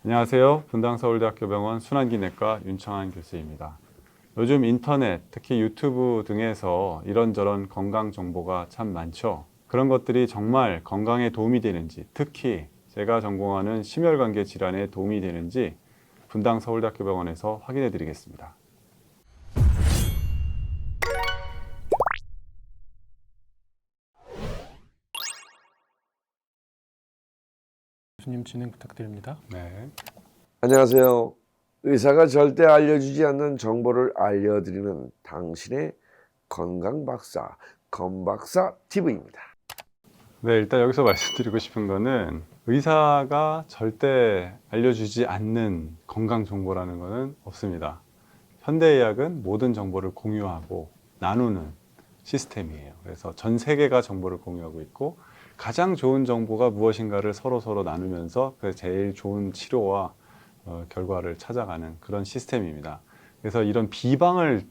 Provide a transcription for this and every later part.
안녕하세요. 분당서울대학교 병원 순환기내과 윤청한 교수입니다. 요즘 인터넷, 특히 유튜브 등에서 이런저런 건강 정보가 참 많죠. 그런 것들이 정말 건강에 도움이 되는지, 특히 제가 전공하는 심혈관계 질환에 도움이 되는지 분당서울대학교 병원에서 확인해 드리겠습니다. 교수님 진행 부탁드립니다. 네. 안녕하세요. 의사가 절대 알려주지 않는 정보를 알려드리는 당신의 건강박사, 건박사 TV입니다. 네, 일단 여기서 말씀드리고 싶은 거는 의사가 절대 알려주지 않는 건강 정보라는 것은 없습니다. 현대의학은 모든 정보를 공유하고 나누는 시스템이에요. 그래서 전 세계가 정보를 공유하고 있고 가장 좋은 정보가 무엇인가를 서로 나누면서 그 제일 좋은 치료와 결과를 찾아가는 그런 시스템입니다. 그래서 이런 비방을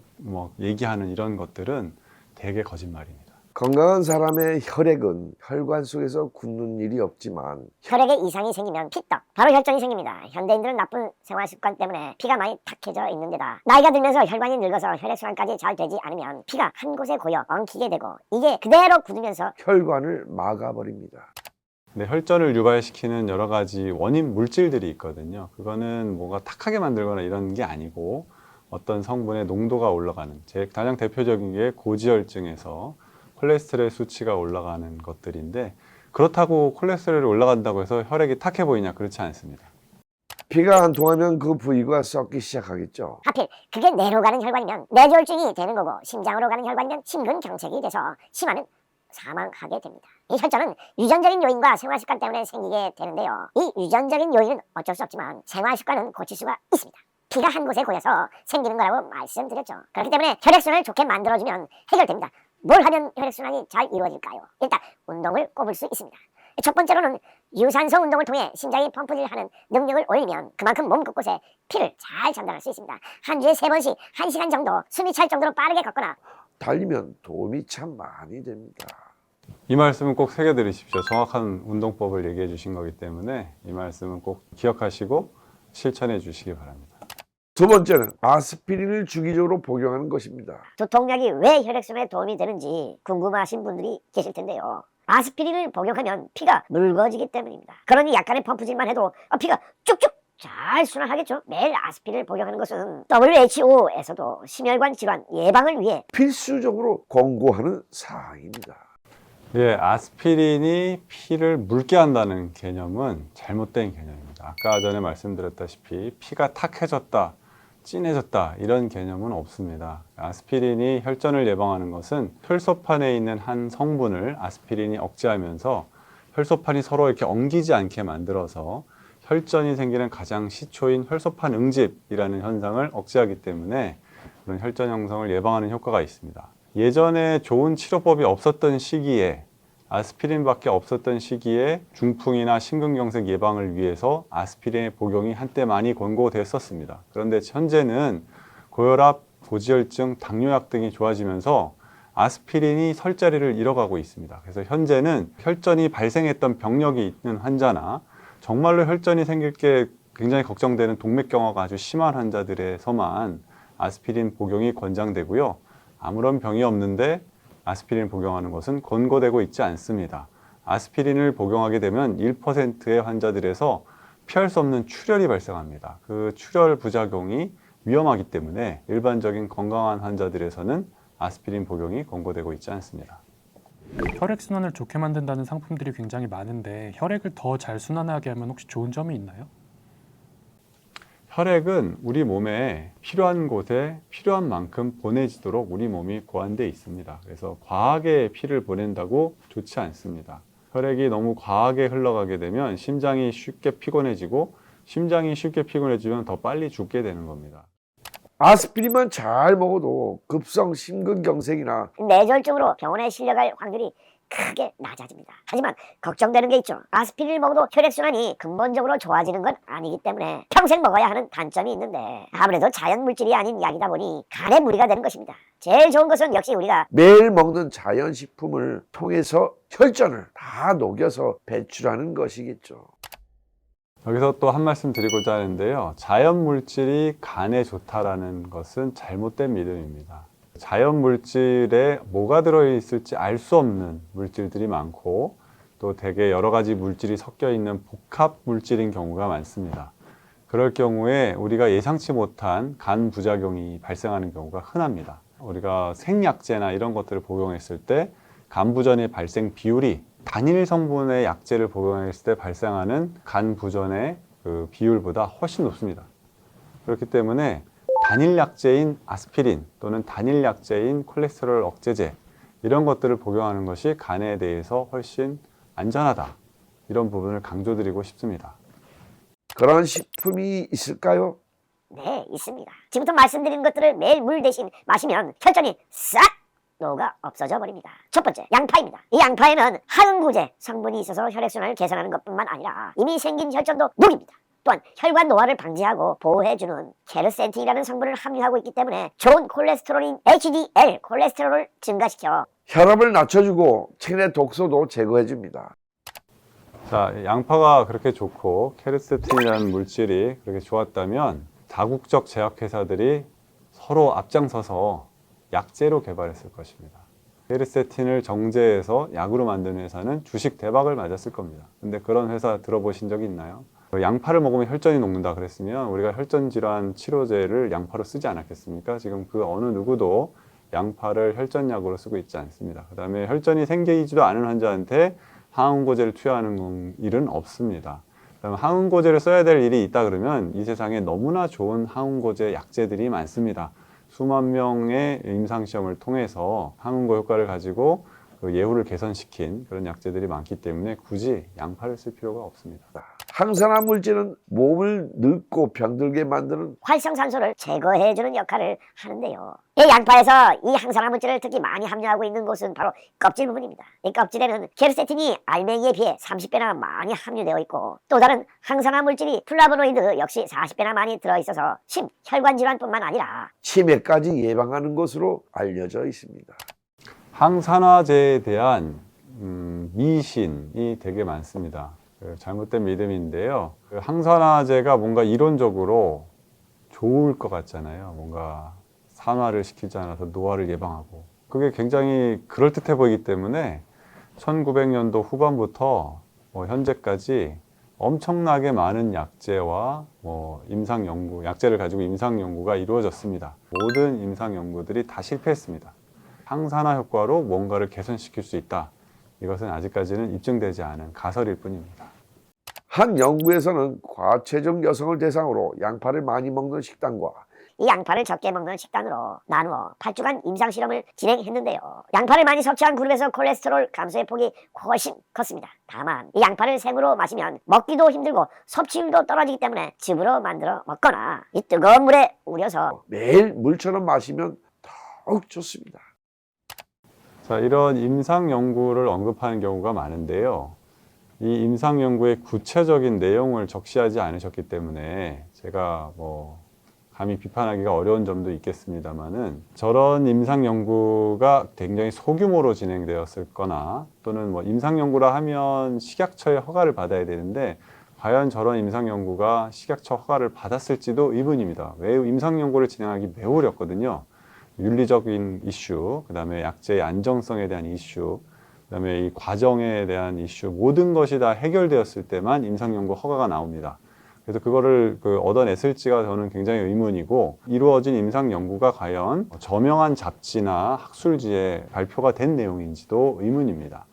얘기하는 이런 것들은 대개 거짓말입니다. 건강한 사람의 혈액은 혈관 속에서 굳는 일이 없지만 혈액에 이상이 생기면 피떡, 바로 혈전이 생깁니다. 현대인들은 나쁜 생활 습관 때문에 피가 많이 탁해져 있는데다 나이가 들면서 혈관이 늙어서 혈액순환까지 잘 되지 않으면 피가 한 곳에 고여 엉키게 되고 이게 그대로 굳으면서 혈관을 막아버립니다. 근데 혈전을 유발시키는 여러 가지 원인 물질들이 있거든요. 그거는 뭔가 탁하게 만들거나 이런 게 아니고 어떤 성분의 농도가 올라가는, 가장 대표적인 게 고지혈증에서 콜레스테롤 수치가 올라가는 것들인데, 그렇다고 콜레스테롤이 올라간다고 해서 혈액이 탁해 보이냐? 그렇지 않습니다. 피가 안 통하면 그 부위가 썩기 시작하겠죠. 하필 그게 뇌로 가는 혈관이면 뇌졸중이 되는 거고 심장으로 가는 혈관이면 심근경색이 돼서 심하면 사망하게 됩니다. 이 혈전은 유전적인 요인과 생활습관 때문에 생기게 되는데요. 이 유전적인 요인은 어쩔 수 없지만 생활습관은 고칠 수가 있습니다. 피가 한 곳에 고여서 생기는 거라고 말씀드렸죠. 그렇기 때문에 혈액순환을 좋게 만들어주면 해결됩니다. 뭘 하면 혈액순환이 잘 이루어질까요? 일단 운동을 꼽을 수 있습니다. 첫 번째로는 유산소 운동을 통해 심장이 펌프질하는 능력을 올리면 그만큼 몸 곳곳에 피를 잘 전달할 수 있습니다. 한 주에 3번씩 1시간 정도 숨이 찰 정도로 빠르게 걷거나 달리면 도움이 참 많이 됩니다. 이 말씀은 꼭 새겨 들으십시오. 정확한 운동법을 얘기해 주신 거기 때문에 이 말씀은 꼭 기억하시고 실천해 주시기 바랍니다. 두 번째는 아스피린을 주기적으로 복용하는 것입니다. 두통약이 왜 혈액순환에 도움이 되는지 궁금하신 분들이 계실 텐데요. 아스피린을 복용하면 피가 묽어지기 때문입니다. 그러니 약간의 펌프질만 해도 피가 쭉쭉 잘 순환하겠죠. 매일 아스피린을 복용하는 것은 WHO에서도 심혈관 질환 예방을 위해 필수적으로 권고하는 사항입니다. 예, 아스피린이 피를 묽게 한다는 개념은 잘못된 개념입니다. 아까 전에 말씀드렸다시피 피가 탁해졌다, 진해졌다 이런 개념은 없습니다. 아스피린이 혈전을 예방하는 것은 혈소판에 있는 한 성분을 아스피린이 억제하면서 혈소판이 서로 이렇게 엉기지 않게 만들어서 혈전이 생기는 가장 시초인 혈소판 응집이라는 현상을 억제하기 때문에 그런 혈전 형성을 예방하는 효과가 있습니다. 예전에 좋은 치료법이 없었던 시기에, 아스피린밖에 없었던 시기에 중풍이나 심근경색 예방을 위해서 아스피린의 복용이 한때 많이 권고됐었습니다. 그런데 현재는 고혈압, 고지혈증, 당뇨약 등이 좋아지면서 아스피린이 설 자리를 잃어가고 있습니다. 그래서 현재는 혈전이 발생했던 병력이 있는 환자나 정말로 혈전이 생길 게 굉장히 걱정되는 동맥경화가 아주 심한 환자들에서만 아스피린 복용이 권장되고요. 아무런 병이 없는데 아스피린 복용하는 것은 권고되고 있지 않습니다. 아스피린을 복용하게 되면 1%의 환자들에서 피할 수 없는 출혈이 발생합니다. 그 출혈 부작용이 위험하기 때문에 일반적인 건강한 환자들에서는 아스피린 복용이 권고되고 있지 않습니다. 혈액순환을 좋게 만든다는 상품들이 굉장히 많은데 혈액을 더 잘 순환하게 하면 혹시 좋은 점이 있나요? 혈액은 우리 몸에 필요한 곳에 필요한 만큼 보내지도록 우리 몸이 고안되어 있습니다. 그래서 과하게 피를 보낸다고 좋지 않습니다. 혈액이 너무 과하게 흘러가게 되면 심장이 쉽게 피곤해지고 심장이 쉽게 피곤해지면 더 빨리 죽게 되는 겁니다. 아스피린만 잘 먹어도 급성 심근경색이나 뇌졸중으로 병원에 실려갈 확률이 크게 낮아집니다. 하지만 걱정되는 게 있죠. 아스피린을 먹어도 혈액순환이 근본적으로 좋아지는 건 아니기 때문에 평생 먹어야 하는 단점이 있는데 아무래도 자연물질이 아닌 약이다 보니 간에 무리가 되는 것입니다. 제일 좋은 것은 역시 우리가 매일 먹는 자연식품을 통해서 혈전을 다 녹여서 배출하는 것이겠죠. 여기서 또 한 말씀 드리고자 하는데요. 자연 물질이 간에 좋다라는 것은 잘못된 믿음입니다. 자연 물질에 뭐가 들어있을지 알 수 없는 물질들이 많고 또 대개 여러 가지 물질이 섞여 있는 복합 물질인 경우가 많습니다. 그럴 경우에 우리가 예상치 못한 간 부작용이 발생하는 경우가 흔합니다. 우리가 생약제나 이런 것들을 복용했을 때 간 부전의 발생 비율이 단일 성분의 약제를 복용했을 때 발생하는 간 부전의 그 비율보다 훨씬 높습니다. 그렇기 때문에 단일 약제인 아스피린 또는 단일 약제인 콜레스테롤 억제제 이런 것들을 복용하는 것이 간에 대해서 훨씬 안전하다. 이런 부분을 강조드리고 싶습니다. 그런 식품이 있을까요? 네, 있습니다. 지금부터 말씀드린 것들을 매일 물 대신 마시면 혈전이 싹 녹아 없어져 버립니다. 첫 번째, 양파입니다. 이 양파에는 항응고제 성분이 있어서 혈액순환을 개선하는 것뿐만 아니라 이미 생긴 혈전도 녹입니다. 또한 혈관 노화를 방지하고 보호해주는 케르센틴이라는 성분을 함유하고 있기 때문에 좋은 콜레스테롤인 HDL 콜레스테롤을 증가시켜 혈압을 낮춰주고 체내 독소도 제거해줍니다. 자, 양파가 그렇게 좋고 케르세틴이라는 물질이 그렇게 좋았다면 다국적 제약회사들이 서로 앞장서서 약제로 개발했을 것입니다. 케르세틴을 정제해서 약으로 만든 회사는 주식 대박을 맞았을 겁니다. 근데 그런 회사 들어보신 적이 있나요? 양파를 먹으면 혈전이 녹는다 그랬으면 우리가 혈전 질환 치료제를 양파로 쓰지 않았겠습니까? 지금 그 어느 누구도 양파를 혈전약으로 쓰고 있지 않습니다. 그 다음에 혈전이 생기지도 않은 환자한테 항응고제를 투여하는 일은 없습니다. 그다음에 항응고제를 써야 될 일이 있다 그러면 이 세상에 너무나 좋은 항응고제 약제들이 많습니다. 수만 명의 임상시험을 통해서 항응고 효과를 가지고 그 예후를 개선시킨 그런 약제들이 많기 때문에 굳이 양파를 쓸 필요가 없습니다. 항산화 물질은 몸을 늙고 병들게 만드는 활성산소를 제거해주는 역할을 하는데요. 이 양파에서 이 항산화 물질을 특히 많이 함유하고 있는 곳은 바로 껍질 부분입니다. 이 껍질에는 케르세틴이 알맹이에 비해 30배나 많이 함유되어 있고 또 다른 항산화 물질이 플라보노이드 역시 40배나 많이 들어있어서 혈관 질환뿐만 아니라 치매까지 예방하는 것으로 알려져 있습니다. 항산화제에 대한 미신이 되게 많습니다. 잘못된 믿음인데요. 항산화제가 뭔가 이론적으로 좋을 것 같잖아요. 뭔가 산화를 시키지 않아서 노화를 예방하고 그게 굉장히 그럴듯해 보이기 때문에 1900년도 후반부터 현재까지 엄청나게 많은 약제와 임상 연구, 약제를 가지고 임상 연구가 이루어졌습니다. 모든 임상 연구들이 다 실패했습니다. 항산화 효과로 뭔가를 개선시킬 수 있다. 이것은 아직까지는 입증되지 않은 가설일 뿐입니다. 한 연구에서는 과체중 여성을 대상으로 양파를 많이 먹는 식단과 이 양파를 적게 먹는 식단으로 나누어 8주간 임상실험을 진행했는데요. 양파를 많이 섭취한 그룹에서 콜레스테롤 감소의 폭이 훨씬 컸습니다. 다만 이 양파를 생으로 마시면 먹기도 힘들고 섭취율도 떨어지기 때문에 즙으로 만들어 먹거나 이 뜨거운 물에 우려서 매일 물처럼 마시면 더욱 좋습니다. 자, 이런 임상 연구를 언급하는 경우가 많은데요. 이 임상 연구의 구체적인 내용을 적시하지 않으셨기 때문에 제가 감히 비판하기가 어려운 점도 있겠습니다만은 저런 임상 연구가 굉장히 소규모로 진행되었을 거나 또는 임상 연구라 하면 식약처의 허가를 받아야 되는데 과연 저런 임상 연구가 식약처 허가를 받았을지도 의문입니다. 왜 임상 연구를 진행하기 매우 어렵거든요. 윤리적인 이슈, 그다음에 약제의 안정성에 대한 이슈, 그다음에 이 과정에 대한 이슈 모든 것이 다 해결되었을 때만 임상 연구 허가가 나옵니다. 그래서 그거를 얻어냈을지가 저는 굉장히 의문이고 이루어진 임상 연구가 과연 저명한 잡지나 학술지에 발표가 된 내용인지도 의문입니다.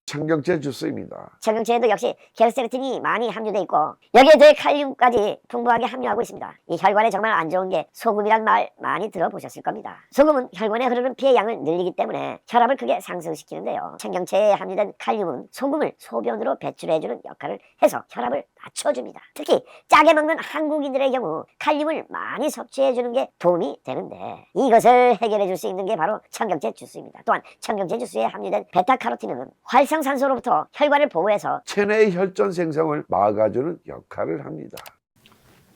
청경채 주스입니다. 청경채에도 역시 케르세틴이 많이 함유되어 있고 여기에 더해 칼륨까지 풍부하게 함유하고 있습니다. 이 혈관에 정말 안 좋은 게 소금이란 말 많이 들어보셨을 겁니다. 소금은 혈관에 흐르는 피의 양을 늘리기 때문에 혈압을 크게 상승시키는데요. 청경채에 함유된 칼륨은 소금을 소변으로 배출해주는 역할을 해서 혈압을 낮춰줍니다. 특히 짜게 먹는 한국인들의 경우 칼륨을 많이 섭취해주는 게 도움이 되는데 이것을 해결해줄 수 있는 게 바로 청경채 주스입니다. 또한 청경채 주스에 함유된 베타카로틴은 활성산소로부터 혈관을 보호해서 체내의 혈전 생성을 막아주는 역할을 합니다.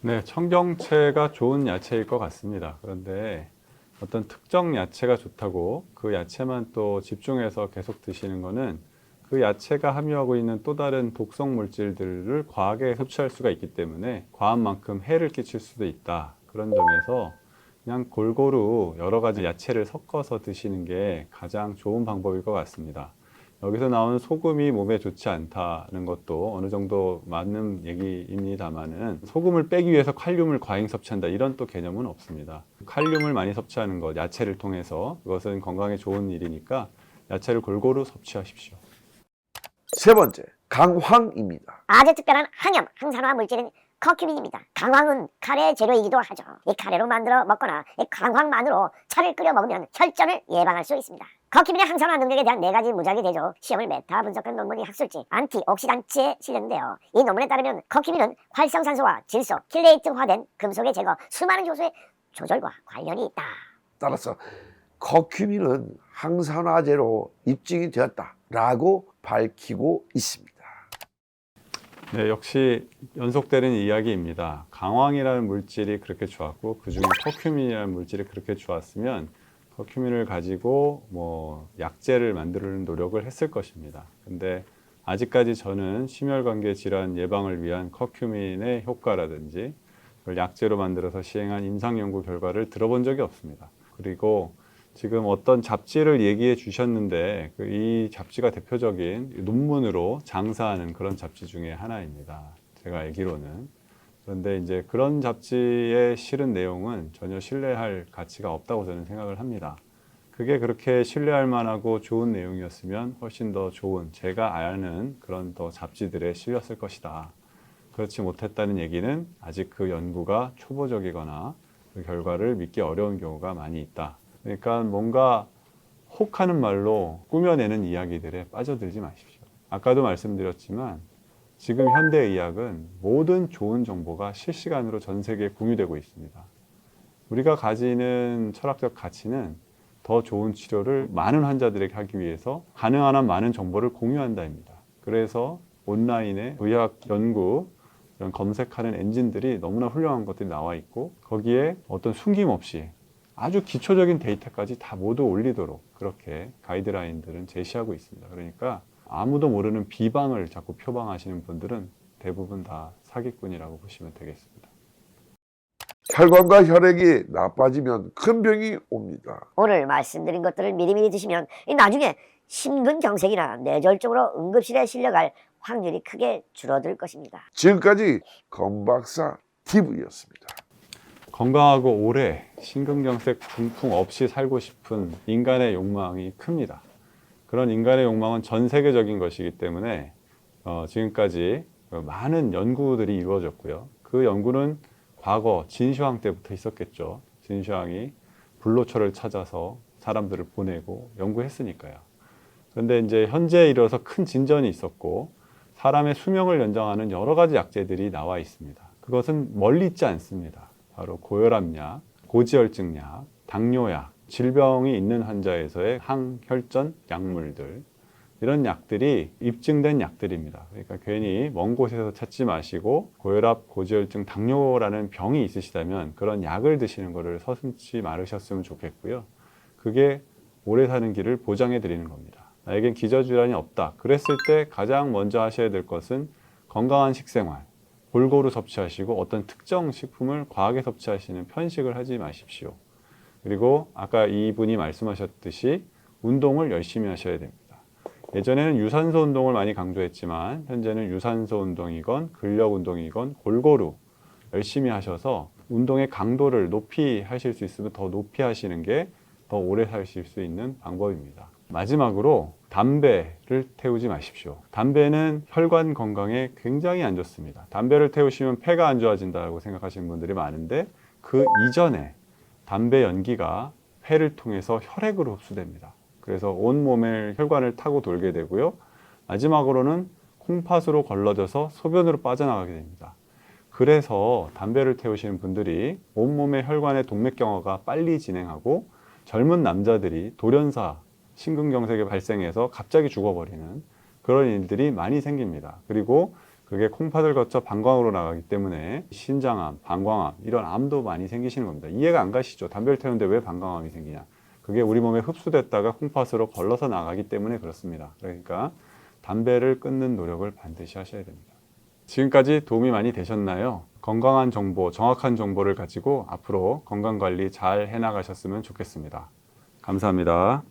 네, 청경채가 좋은 야채일 것 같습니다. 그런데 어떤 특정 야채가 좋다고 그 야채만 또 집중해서 계속 드시는 거는 그 야채가 함유하고 있는 또 다른 독성 물질들을 과하게 섭취할 수가 있기 때문에 과한 만큼 해를 끼칠 수도 있다. 그런 점에서 그냥 골고루 여러 가지 야채를 섞어서 드시는 게 가장 좋은 방법일 것 같습니다. 여기서 나오는 소금이 몸에 좋지 않다는 것도 어느 정도 맞는 얘기입니다만은 소금을 빼기 위해서 칼륨을 과잉 섭취한다 이런 또 개념은 없습니다. 칼륨을 많이 섭취하는 것, 야채를 통해서 그것은 건강에 좋은 일이니까 야채를 골고루 섭취하십시오. 세 번째, 강황입니다. 아주 특별한 항염, 항산화 물질인 커큐민입니다. 강황은 카레 재료이기도 하죠. 이 카레로 만들어 먹거나 이 강황만으로 차를 끓여 먹으면 혈전을 예방할 수 있습니다. 커큐민의 항산화 능력에 대한 4가지 무작위 대조 시험을 메타 분석한 논문이 학술지 안티옥시단트에 실렸는데요. 이 논문에 따르면 커큐민은 활성산소와 질소, 킬레이트화된 금속의 제거, 수많은 효소의 조절과 관련이 있다. 따라서 커큐민은 항산화제로 입증이 되었다라고 밝히고 있습니다. 네, 역시 연속되는 이야기입니다. 강황이라는 물질이 그렇게 좋았고 그중에 커큐민이라는 물질이 그렇게 좋았으면 커큐민을 가지고 뭐 약제를 만드는 노력을 했을 것입니다. 근데 아직까지 저는 심혈관계 질환 예방을 위한 커큐민의 효과라든지 그걸 약제로 만들어서 시행한 임상 연구 결과를 들어본 적이 없습니다. 그리고 지금 어떤 잡지를 얘기해 주셨는데 이 잡지가 대표적인 논문으로 장사하는 그런 잡지 중에 하나입니다. 제가 알기로는. 그런데 이제 그런 잡지에 실은 내용은 전혀 신뢰할 가치가 없다고 저는 생각을 합니다. 그게 그렇게 신뢰할 만하고 좋은 내용이었으면 훨씬 더 좋은 제가 아는 그런 더 잡지들에 실렸을 것이다. 그렇지 못했다는 얘기는 아직 그 연구가 초보적이거나 그 결과를 믿기 어려운 경우가 많이 있다. 그러니까 뭔가 혹하는 말로 꾸며내는 이야기들에 빠져들지 마십시오. 아까도 말씀드렸지만 지금 현대의학은 모든 좋은 정보가 실시간으로 전 세계에 공유되고 있습니다. 우리가 가지는 철학적 가치는 더 좋은 치료를 많은 환자들에게 하기 위해서 가능한 한 많은 정보를 공유한다입니다. 그래서 온라인에 의학 연구 이런 검색하는 엔진들이 너무나 훌륭한 것들이 나와 있고 거기에 어떤 숨김없이 아주 기초적인 데이터까지 다 모두 올리도록 그렇게 가이드라인들은 제시하고 있습니다. 그러니까 아무도 모르는 비방을 자꾸 표방하시는 분들은 대부분 다 사기꾼이라고 보시면 되겠습니다. 혈관과 혈액이 나빠지면 큰 병이 옵니다. 오늘 말씀드린 것들을 미리미리 드시면 나중에 심근경색이나 뇌졸중으로 응급실에 실려갈 확률이 크게 줄어들 것입니다. 지금까지 건박사 TV였습니다. 건강하고 오래 심근경색 중풍 없이 살고 싶은 인간의 욕망이 큽니다. 그런 인간의 욕망은 전 세계적인 것이기 때문에 지금까지 많은 연구들이 이루어졌고요. 그 연구는 과거 진시황 때부터 있었겠죠. 진시황이 불로초를 찾아서 사람들을 보내고 연구했으니까요. 그런데 이제 현재에 이르러서 큰 진전이 있었고 사람의 수명을 연장하는 여러 가지 약제들이 나와 있습니다. 그것은 멀리 있지 않습니다. 바로 고혈압약, 고지혈증약, 당뇨약, 질병이 있는 환자에서의 항혈전 약물들 이런 약들이 입증된 약들입니다. 그러니까 괜히 먼 곳에서 찾지 마시고 고혈압, 고지혈증, 당뇨라는 병이 있으시다면 그런 약을 드시는 것을 서슴지 말으셨으면 좋겠고요. 그게 오래 사는 길을 보장해 드리는 겁니다. 나에겐 기저질환이 없다. 그랬을 때 가장 먼저 하셔야 될 것은 건강한 식생활, 골고루 섭취하시고 어떤 특정 식품을 과하게 섭취하시는 편식을 하지 마십시오. 그리고 아까 이분이 말씀하셨듯이 운동을 열심히 하셔야 됩니다. 예전에는 유산소 운동을 많이 강조했지만 현재는 유산소 운동이건 근력 운동이건 골고루 열심히 하셔서 운동의 강도를 높이 하실 수 있으면 더 높이 하시는 게 더 오래 사실 수 있는 방법입니다. 마지막으로 담배를 태우지 마십시오. 담배는 혈관 건강에 굉장히 안 좋습니다. 담배를 태우시면 폐가 안 좋아진다고 생각하시는 분들이 많은데 그 이전에 담배 연기가 폐를 통해서 혈액으로 흡수됩니다. 그래서 온몸의 혈관을 타고 돌게 되고요. 마지막으로는 콩팥으로 걸러져서 소변으로 빠져나가게 됩니다. 그래서 담배를 태우시는 분들이 온몸의 혈관의 동맥경화가 빨리 진행하고 젊은 남자들이 돌연사 심근경색이 발생해서 갑자기 죽어버리는 그런 일들이 많이 생깁니다. 그리고 그게 콩팥을 거쳐 방광으로 나가기 때문에 신장암, 방광암 이런 암도 많이 생기시는 겁니다. 이해가 안 가시죠? 담배를 태우는데 왜 방광암이 생기냐? 그게 우리 몸에 흡수됐다가 콩팥으로 걸러서 나가기 때문에 그렇습니다. 그러니까 담배를 끊는 노력을 반드시 하셔야 됩니다. 지금까지 도움이 많이 되셨나요? 건강한 정보, 정확한 정보를 가지고 앞으로 건강관리 잘 해나가셨으면 좋겠습니다. 감사합니다.